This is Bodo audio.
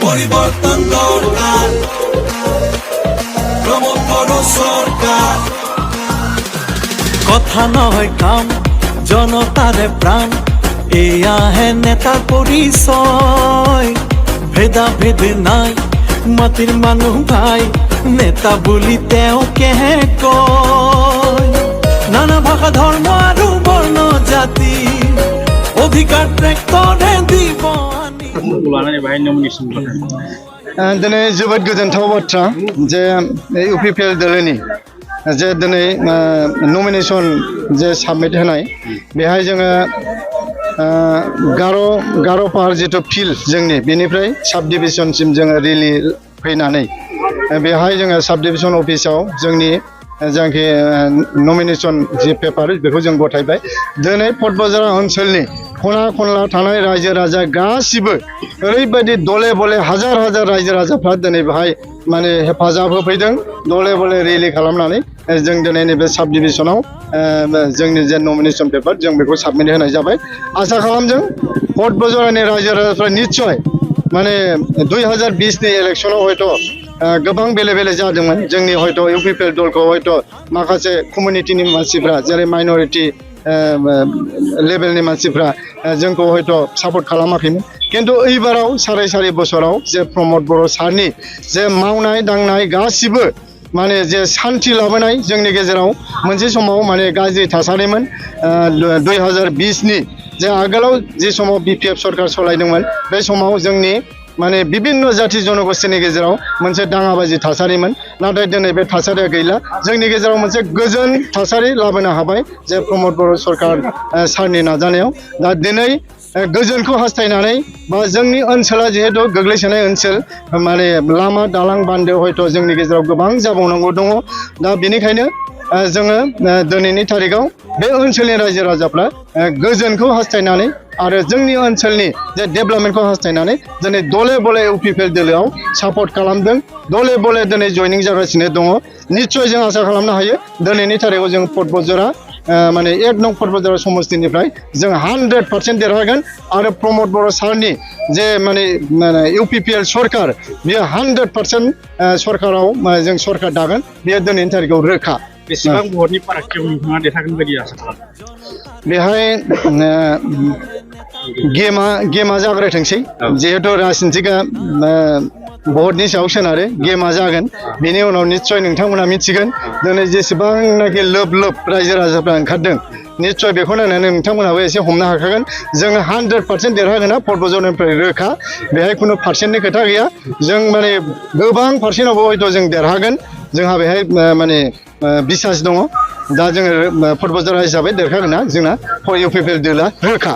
পরিবর্তন দরকার, প্রমোদ বড় সরকার। কথা নয় কাম, জনতারে প্রাণ, এয়া হে নেতার পরিচয়। ভেদা ভেদ নাই, মাটির মানুহ ভাই, নেতা বুলি তেওঁ কেহে কয়। নানা ভাষা ধৰ্ম আৰু বৰ্ণ জাতি, অধিকাৰ ট্ৰেক্টৰে দিব আনি। दिनै जोबोद गोजोनथाव बाथ्रा जे इउपिपिएल दोलोनि जे दिनै नमिनेशन जे साबमिट होनाय बेहाय जोङो गार' पाहार जिथु फिल्ड जोंनि बेनिफ्राय साब डिभिजनसिम जोङो रेलि फैनानै बेहाय जोङो साब डिभिजन अफिसाव जोंनि जायखि नमिनेशन जि पेपार बेखौ जों गथायबाय। दिनै पटबजार ओनसोलनि खना खनला थानाय रायजो राजा गासिबो ओरैबायदि दले बले हाजार हाजार रायजो राजाफ्रा दिनै बेहाय माने हेफाजाब होफैदों। दले बले रेलि खालामनानै जों दिनै नैबे साब डिभिजनाव जोंनि जे नमिनेशन पेपार जों बेखौ साबमिट होनाय जाबाय। आसा खालामदों पटबजारनि रायजो राजाफ्रा निस्सय माने 2020नि इलेक्शनाव हयथ' गोबां बेले बेले जादोंमोन। जोंनि हयथ' इउपिपिएल दलखौ हयथ' माखासे कमिउनिटिनि मानसिफ्रा जेरै माइनरिटि लेभेलनि मानसिफ्रा जोंखौ हयथ' सापर्ट खालामाखैमोन। किन्तु एइबाराव साराय बोसोराव जे प्रमोद बर' सारनि जे मावनाय दांनाय गासिबो माने जे शान्ति लाबोनाय जोंनि गेजेराव मोनसे समाव माने गाज्रि थासारिमोन। 2020नि जे आगोलाव जे समाव बिपिएफ सरकार सलायदोंमोन बे समाव जोंनि माने विभिन्न जाति जनगोष्ठीनि गेजेराव मोनसे दाङाबाजि थासारिमोन। नाथाय दिनै बे थासारिया गैला। जोंनि गेजेराव मोनसे गोजोन थासारि लाबोनो हाबाय जे प्रमोद बर' सरकार सारनि नाजानायाव। दा दिनै गोजोनखौ हास्थायनानै बा जोंनि ओनसोला जिहेतु गोग्लैसोनाय ओनसोल माने लामा दालां बान्दो हयथ' जोंनि गेजेराव गोबां जाबावनांगौ दङ। दा बेनिखायनो जोङो दिनैनि तारिखाव बे ओनसोलनि रायजो राजाफ्रा गोजोनखौ हास्थायनानै आरो जोंनि ओनसोलनि जे डेभेलपमेन्टखौ हास्थायनानै दिनै दले बले इउपिपिएल दोलोआव सापर्ट खालामदों। दले बले दिनै जयनिं जागासिनो दङ। निस्सय जों आसा खालामनो हायो दिनैनि तारिखाव जों पटबजारा माने 1 नं पटबजार समस्तिनिफ्राय जों 100% देरहागोन आरो प्रमोद बर' सारनि जे माने इउपिपिएल सरकार बेयो 100% सरकाराव जों सरकार दागोन बेयो दिनैनि तारिखाव रोखा। बेसेबां भटनि फारागथियाव नोंथाङा देरहागोन बायदि आसा खालामो? बेहाय गेमा जाग्रोथोंसै। जिहेतु राजनितिका भटनि सायाव सोनारो, गेमा जागोन। बेनि उनाव निस्सय नोंथांमोना मिथिगोन दिनै जेसेबांनाखि लोब लोब रायजो राजाफ्रा ओंखारदों निस्सय बेखौ नायनानै नोंथांमोनाबो एसे हमनो हाखागोन। जोङो 100% देरहागोना पटबजारनिफ्राय रोखा। बेहाय खुनु पार्सेन्टनि खोथा गैया। जों माने गोबां पार्सेन्टआवबो हयथ' जों देरहागोन। जोंहा बेहाय माने बिसास दङ। दा जोङो पटबजार हिसाबै देरहागोना जोंना इउपिपिएल दोला रोखा।